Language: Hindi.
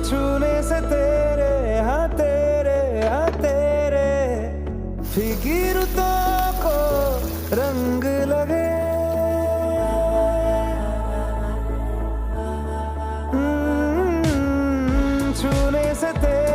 छूने से तेरे हाँ तेरे फीकी रुतों को रंग लगे। छूने से तेरे